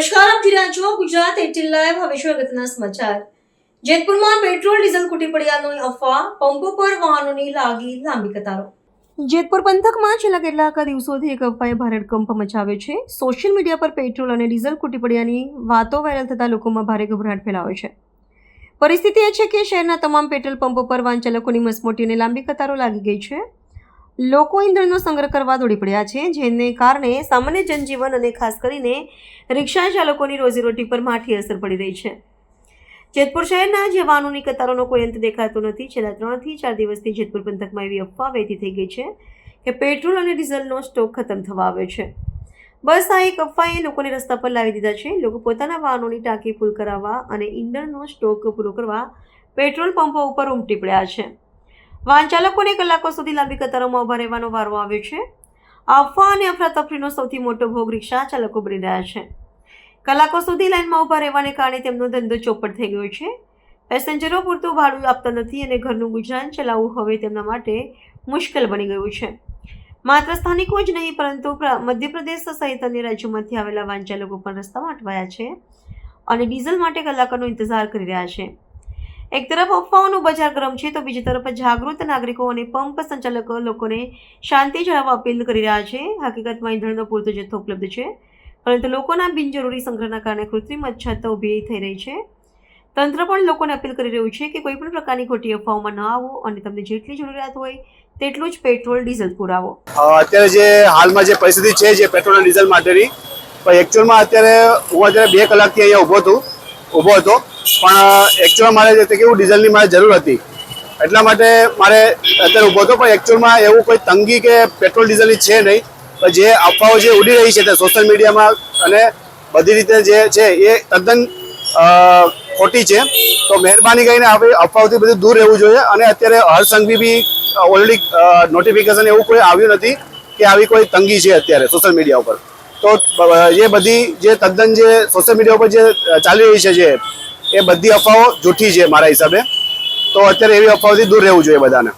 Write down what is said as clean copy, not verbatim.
નમસ્કાર, આપ જોઈ રહ્યા છો ગુજરાત 18 લાઈવ. હવે શું અગત્યના સમાચાર. જેતપુરમાં પેટ્રોલ ડીઝલ ખૂટી પડ્યાની અફવા, પંપો પર વાહનોની લાગી લાંબી કતારો. જેતપુર પંથકમાં છેલ્લા કેટલાક દિવસોથી એક અફવાએ ભારે કંપ મચાવ્યો છે. સોશિયલ મીડિયા પર પેટ્રોલ અને ડીઝલ ખૂટી પડ્યાની વાતો વાયરલ થતા લોકોમાં ભારે ગભરાટ ફેલાયો છે. પરિસ્થિતિ એ છે કે શહેરના તમામ પેટ્રોલ પંપો પર વાહન ચાલકોની મસમોટી અને લાંબી કતારો લાગી ગઈ છે. લોકો ઈંધણનો સંગ્રહ કરવા દોડી પડ્યા છે, જેને કારણે સામાન્ય જનજીવન અને ખાસ કરીને રિક્ષા ચાલકોની રોજીરોટી પર માઠી અસર પડી રહી છે. જેતપુર શહેરના જે વાહનોની કતારોનો કોઈ અંત દેખાતો નથી. છેલ્લા 3 થી 4 દિવસથી જેતપુર પંથકમાં એવી અફવા વહેતી થઈ ગઈ છે કે પેટ્રોલ અને ડીઝલનો સ્ટોક ખતમ થવા આવ્યો છે. બસ આ એક અફવાએ લોકોને રસ્તા પર લાવી દીધા છે. લોકો પોતાના વાહનોની ટાંકી ફૂલ કરાવવા અને ઈંધણનો સ્ટોક પૂરો કરવા પેટ્રોલ પંપો ઉપર ઉમટી પડ્યા છે. વાહન ચાલકોને કલાકો સુધી લાંબી કતારોમાં ઉભા રહેવાનો વારો આવ્યો છે. અફવા અને અફરાતફરીનો સૌથી મોટો ભોગ રિક્ષા ચાલકો બની રહ્યા છે. કલાકો સુધી લાઇનમાં ઉભા રહેવાને કારણે તેમનો ધંધો ચોપટ થઈ ગયો છે. પેસેન્જરો પૂરતું ભાડું આપતા નથી અને ઘરનું ગુજરાન ચલાવવું હવે તેમના માટે મુશ્કેલ બની ગયું છે. માત્ર સ્થાનિકો જ નહીં પરંતુ મધ્યપ્રદેશ સહિત અન્ય રાજ્યોમાંથી આવેલા વાહન ચાલકો પણ રસ્તામાં અટવાયા છે અને ડીઝલ માટે કલાકોનો ઇંતજાર કરી રહ્યા છે. એક તરફ અફવાઓનું બજાર ગરમ છે તો બીજી તરફ જાગૃત નાગરિકો અને પંપ સંચાલકો લોકોને શાંતિ જાળવવા અપીલ કરી રહ્યા છે. હકીકતમાં ઈંધણનો પૂરતો જથ્થો ઉપલબ્ધ છે, પરંતુ લોકોના બિનજરૂરી સંગ્રહના કારણે કૃત્રિમ અછત ઊભી થઈ રહી છે. તંત્ર પણ લોકોને અપીલ કરી રહ્યું છે કે કોઈ પણ પ્રકારની ખોટી અફવાઓમાં ન આવો અને તમને જેટલી જરૂરિયાત હોય તેટલું જ પેટ્રોલ ડીઝલ પુરાવો. અત્યારે જે હાલમાં જે પરિસ્થિતિ છે જે પેટ્રોલ અને ડીઝલ માટેની, પણ એકચ્યુઅલમાં હું અત્યારે 2 કલાકથી અહીંયા ઊભો હતો પણ એકચ્યુઅલમાં મારે કેવું ડીઝલની મારે જરૂર હતી, એટલા માટે મારે અત્યારે ઊભો હતો. પણ એકચ્યુઅલમાં એવું કોઈ તંગી કે પેટ્રોલ ડીઝલની છે નહીં. પણ જે અફવાઓ જે ઉડી રહી છે તે સોશિયલ મીડિયામાં અને બધી રીતે જે છે એ તદ્દન ખોટી છે. તો મહેરબાની કરીને આપણે અફવાઓથી બધું દૂર રહેવું જોઈએ. અને અત્યારે હરસંઘવી બી ઓલરેડી નોટિફિકેશન એવું કોઈ આવ્યું નથી કે આવી કોઈ તંગી છે અત્યારે સોશિયલ મીડિયા ઉપર. તો એ બધી જે તદ્દન જે સોશિયલ મીડિયા ઉપર જે ચાલી રહી છે જે એ બધી અફવાઓ જૂઠી છે મારા હિસાબે. તો અત્યારે એવી અફવાઓથી દૂર રહેવું જોઈએ બધાને.